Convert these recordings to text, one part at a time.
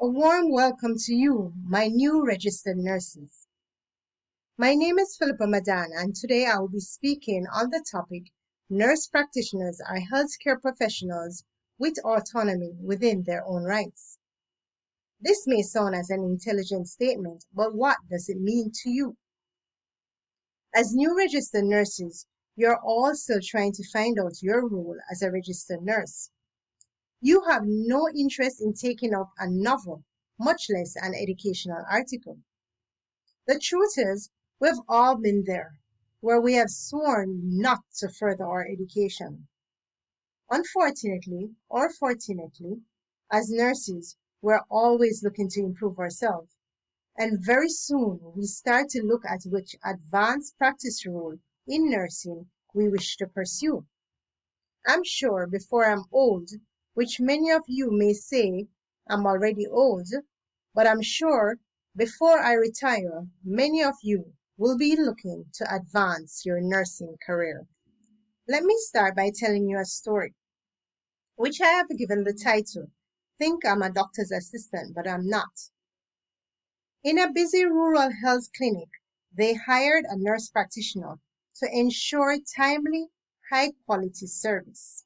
A warm welcome to you, my new registered nurses. My name is Philippa Madan, and today I will be speaking on the topic Nurse practitioners are healthcare professionals with autonomy within their own rights. This may sound as an intelligent statement, but what does it mean to you? As new registered nurses, you're all still trying to find out your role as a registered nurse. You have no interest in taking up a novel, much less an educational article. The truth is, we've all been there, where we have sworn not to further our education. Unfortunately, or fortunately, as nurses, we're always looking to improve ourselves. And very soon, we start to look at which advanced practice role in nursing we wish to pursue. I'm sure before I'm old, which many of you may say I'm already old, but I'm sure before I retire, many of you will be looking to advance your nursing career. Let me start by telling you a story, which I have given the title, Think I'm a Doctor's Assistant, but I'm not. In a busy rural health clinic, they hired a nurse practitioner to ensure timely, high-quality service.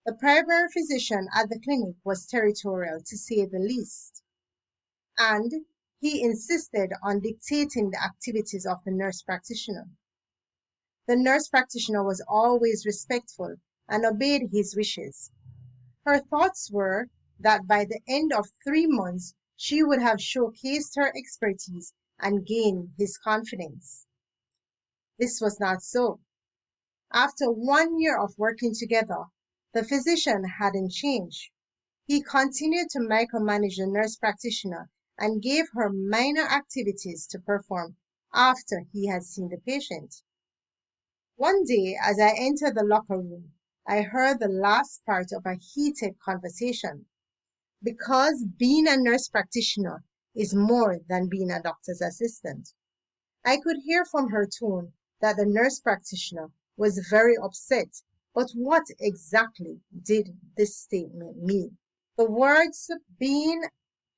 The primary physician at the clinic was territorial, to say the least, and he insisted on dictating the activities of the nurse practitioner. The nurse practitioner was always respectful and obeyed his wishes. Her thoughts were that by the end of 3 months, she would have showcased her expertise and gained his confidence. This was not so. After 1 year of working together, the physician hadn't changed. He continued to micromanage the nurse practitioner and gave her minor activities to perform after he had seen the patient. One day, as I entered the locker room, I heard the last part of a heated conversation. Because being a nurse practitioner is more than being a doctor's assistant. I could hear from her tone that the nurse practitioner was very upset, but what exactly did this statement mean? The words being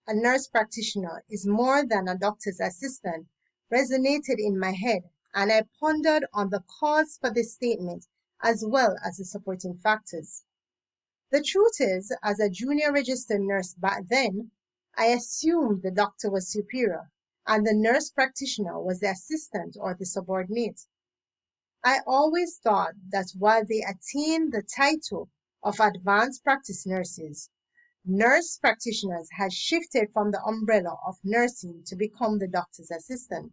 a nurse practitioner is more than a doctor's assistant resonated in my head, and I pondered on the cause for this statement as well as the supporting factors. The truth is, as a junior registered nurse back then, I assumed the doctor was superior and the nurse practitioner was the assistant or the subordinate. I always thought that while they attained the title of advanced practice nurses, nurse practitioners had shifted from the umbrella of nursing to become the doctor's assistant.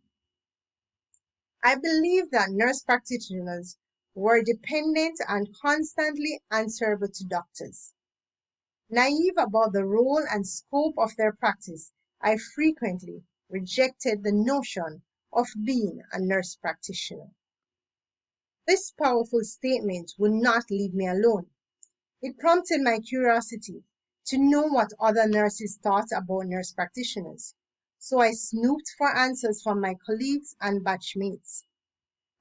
I believe that nurse practitioners were dependent and constantly answerable to doctors. Naive about the role and scope of their practice, I frequently rejected the notion of being a nurse practitioner. This powerful statement would not leave me alone. It prompted my curiosity to know what other nurses thought about nurse practitioners, so I snooped for answers from my colleagues and batchmates.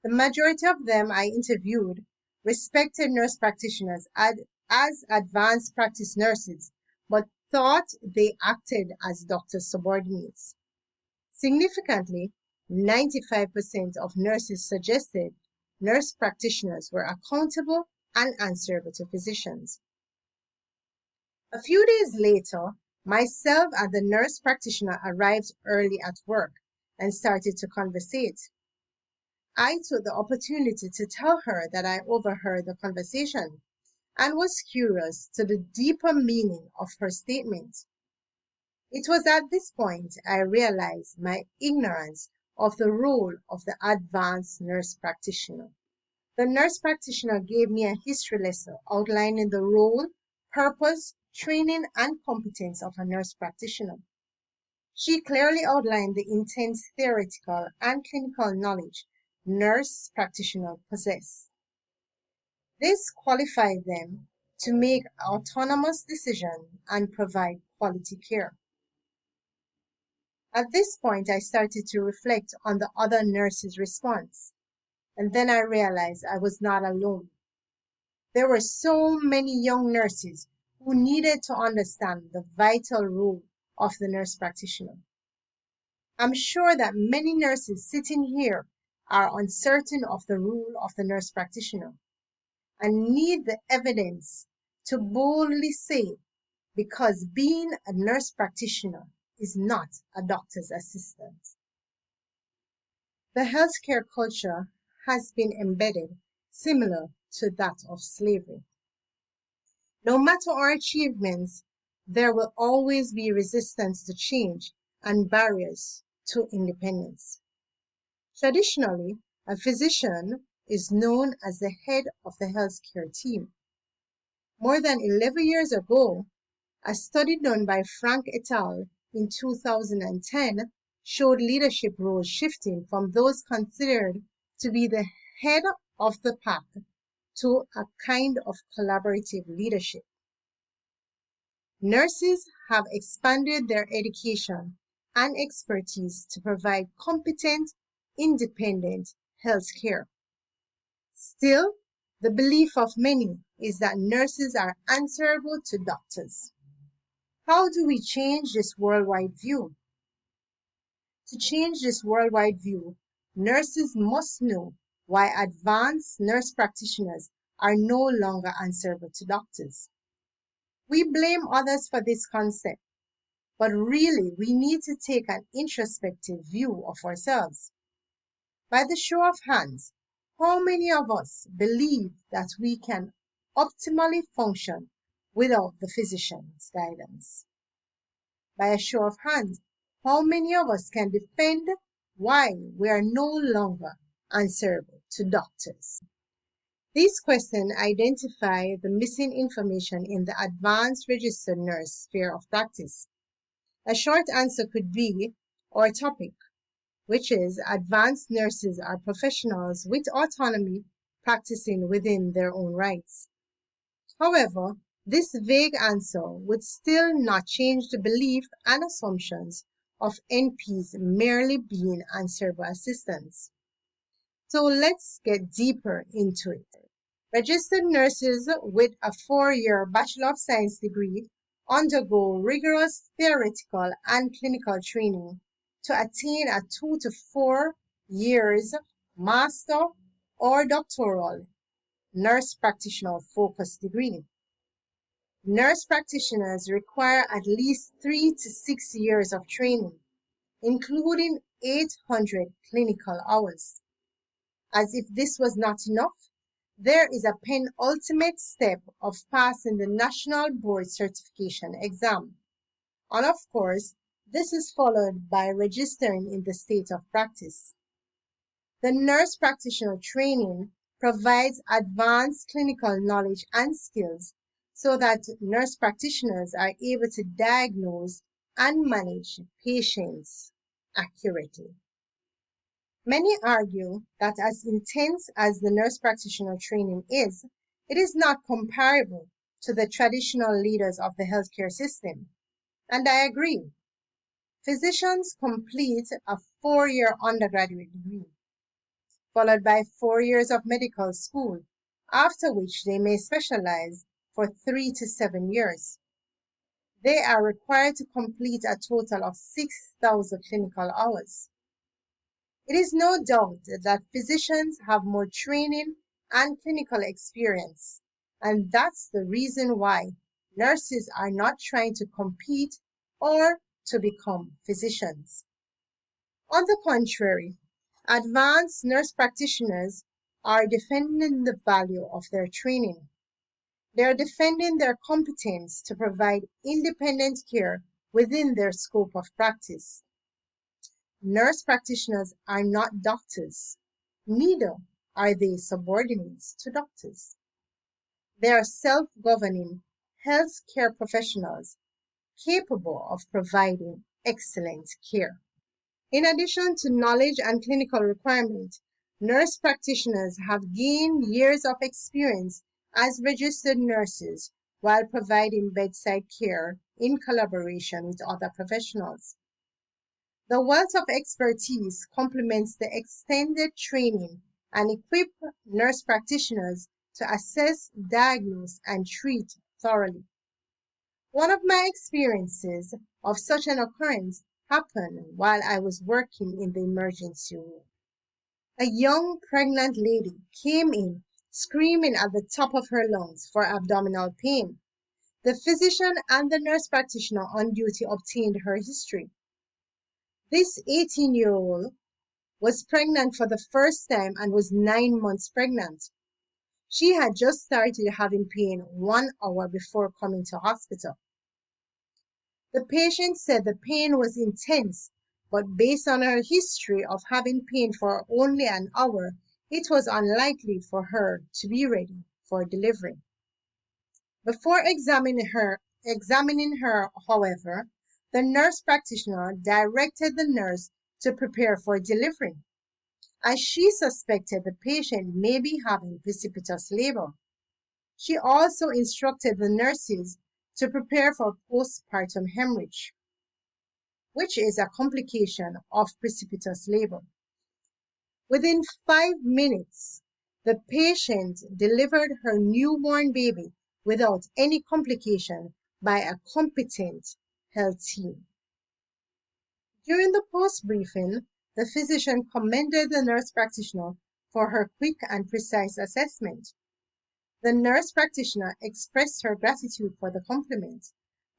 The majority of them I interviewed respected nurse practitioners as advanced practice nurses, but thought they acted as doctor subordinates. Significantly, 95% of nurses suggested nurse practitioners were accountable and answerable to physicians. A few days later, myself and the nurse practitioner arrived early at work and started to conversate. I took the opportunity to tell her that I overheard the conversation and was curious to the deeper meaning of her statement. It was at this point I realized my ignorance of the role of the advanced nurse practitioner. The nurse practitioner gave me a history lesson outlining the role, purpose, training, and competence of a nurse practitioner. She clearly outlined the intense theoretical and clinical knowledge nurse practitioners possess. This qualified them to make autonomous decisions and provide quality care. At this point, I started to reflect on the other nurses' response, and then I realized I was not alone. There were so many young nurses who needed to understand the vital role of the nurse practitioner. I'm sure that many nurses sitting here are uncertain of the role of the nurse practitioner and need the evidence to boldly say, because being a nurse practitioner is not a doctor's assistant. The healthcare culture has been embedded similar to that of slavery. No matter our achievements, there will always be resistance to change and barriers to independence. Traditionally, a physician is known as the head of the healthcare team. More than 11 years ago, a study done by Frank et al. In 2010 showed leadership roles shifting from those considered to be the head of the pack to a kind of collaborative leadership. Nurses have expanded their education and expertise to provide competent, independent health care. Still, the belief of many is that nurses are answerable to doctors. How do we change this worldwide view? To change this worldwide view, nurses must know why advanced nurse practitioners are no longer answerable to doctors. We blame others for this concept, but really we need to take an introspective view of ourselves. By the show of hands, how many of us believe that we can optimally function without the physician's guidance? By a show of hands, how many of us can defend why we are no longer answerable to doctors? These questions identify the missing information in the advanced registered nurse sphere of practice. A short answer could be our topic, which is advanced nurses are professionals with autonomy practicing within their own rights. However, this vague answer would still not change the belief and assumptions of NPs merely being answerable assistants. So let's get deeper into it. Registered nurses with a 4-year Bachelor of Science degree undergo rigorous theoretical and clinical training to attain a 2 to 4 years master or doctoral nurse practitioner focused degree. Nurse practitioners require at least 3 to 6 years of training, including 800 clinical hours. As if this was not enough, there is a penultimate step of passing the National Board Certification exam. And of course, this is followed by registering in the state of practice. The nurse practitioner training provides advanced clinical knowledge and skills so that nurse practitioners are able to diagnose and manage patients accurately. Many argue that as intense as the nurse practitioner training is, it is not comparable to the traditional leaders of the healthcare system. And I agree. Physicians complete a 4-year undergraduate degree, followed by 4 years of medical school, after which they may specialize for 3 to 7 years. They are required to complete a total of 6,000 clinical hours. It is no doubt that physicians have more training and clinical experience, and that's the reason why nurses are not trying to compete or to become physicians. On the contrary, advanced nurse practitioners are defending the value of their training. They are defending their competence to provide independent care within their scope of practice. Nurse practitioners are not doctors, neither are they subordinates to doctors. They are self-governing healthcare professionals capable of providing excellent care. In addition to knowledge and clinical requirements, nurse practitioners have gained years of experience as registered nurses while providing bedside care in collaboration with other professionals. The wealth of expertise complements the extended training and equip nurse practitioners to assess, diagnose, and treat thoroughly. One of my experiences of such an occurrence happened while I was working in the emergency room. A young pregnant lady came in screaming at the top of her lungs for abdominal pain. The physician and the nurse practitioner on duty obtained her history. This 18-year-old was pregnant for the first time and was 9 months pregnant. She had just started having pain 1 hour before coming to hospital. The patient said the pain was intense, but based on her history of having pain for only an hour, it was unlikely for her to be ready for delivery. Before examining her, however, the nurse practitioner directed the nurse to prepare for delivery, as she suspected the patient may be having precipitous labor. She also instructed the nurses to prepare for postpartum hemorrhage, which is a complication of precipitous labor. Within 5 minutes, the patient delivered her newborn baby without any complication by a competent health team. During the post briefing, the physician commended the nurse practitioner for her quick and precise assessment. The nurse practitioner expressed her gratitude for the compliment,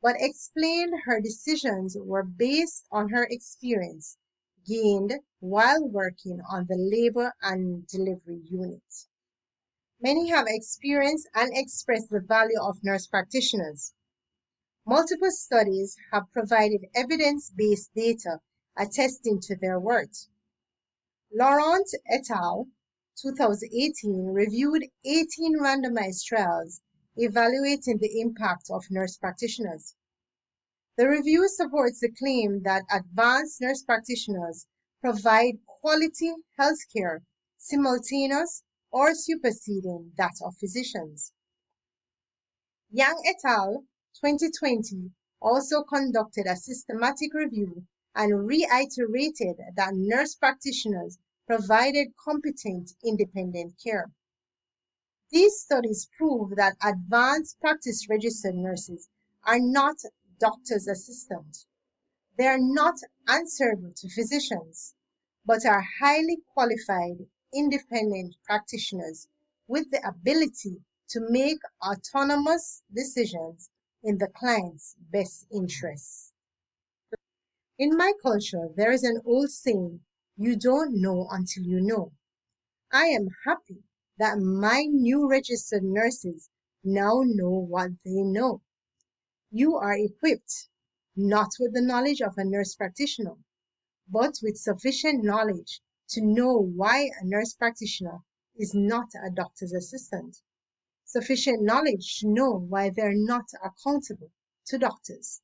but explained her decisions were based on her experience gained while working on the labor and delivery unit. Many have experienced and expressed the value of nurse practitioners. Multiple studies have provided evidence-based data attesting to their worth. Laurent et al. 2018 reviewed 18 randomized trials evaluating the impact of nurse practitioners. The review supports the claim that advanced nurse practitioners provide quality healthcare simultaneous or superseding that of physicians. Yang et al. 2020 also conducted a systematic review and reiterated that nurse practitioners provided competent independent care. These studies prove that advanced practice registered nurses are not doctor's assistants. They are not answerable to physicians, but are highly qualified independent practitioners with the ability to make autonomous decisions in the client's best interests. In my culture, there is an old saying, you don't know until you know. I am happy that my new registered nurses now know what they know. You are equipped not with the knowledge of a nurse practitioner, but with sufficient knowledge to know why a nurse practitioner is not a doctor's assistant. Sufficient knowledge to know why they're not accountable to doctors.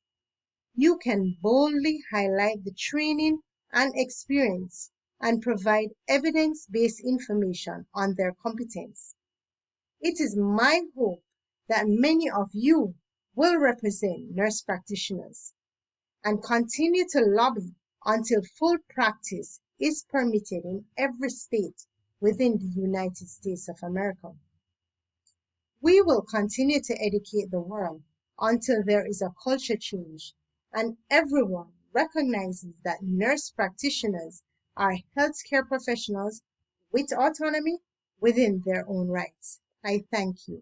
You can boldly highlight the training and experience and provide evidence-based information on their competence. It is my hope that many of you will represent nurse practitioners and continue to lobby until full practice is permitted in every state within the United States of America. We will continue to educate the world until there is a culture change and everyone recognizes that nurse practitioners are healthcare professionals with autonomy within their own rights. I thank you.